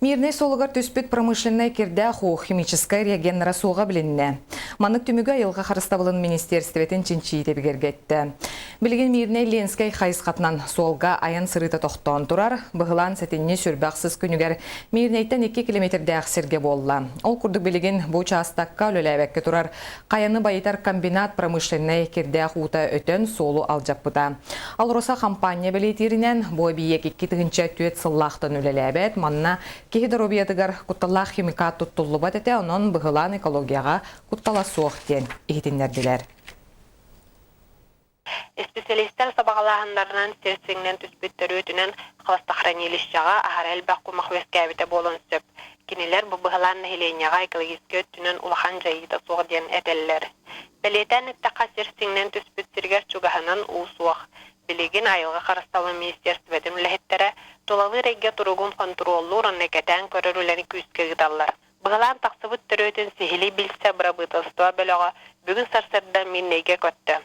Мирный солығар түспет промышленная кирдә ху химическая реагеннара суға білінне. Манық түмігі айылға қарыстабылын министерстветін чинчиите бігергетті. Білген мирный Ленскай хайысқатынан солға аян сырыта тоқтон тұрар, бұғылан сәтінне сүрбақсыз күнігер мирнейттен 2 километрді ақсерге болла. Ол күрдік білген бұл частаққа өлеләбәкке тұрар, қаяны байытар комбинат промышленная кирдә хута өтен солу алжаппыда. Ал роса компания білетерінен бой биек 2 тығынча түйет сыллақтан өлеләбәт, манна Кихи дробиятыгар кутталлах химикат туттуллубат эте, онон бұғылан экологияға куттала соқтен ихтиннердилер. Специалисттер сабағалағындарынан серсеңнен түспеттері өтінен қыласта хранилищаға ахар әлбәқ құмақ вескәбіті болын сөп. Кенелер бұғылан нәхиленияға экологиске өттінен улахан жайыда соғден әтелілер. Бәлетен үттіқа серсеңнен түспеттергер чуғахынан ұсуақ. Білеген айылға қарысталы министерстветін үләхеттері толалы рейге тұрығын контроллы ұрыннекетен көрірулені күске ғыдалар. Бұғылан тақсыбыт түрі өтін сихили білсе бұра бұтылстуа бөліға бүгін сарсырда мен неге көтті.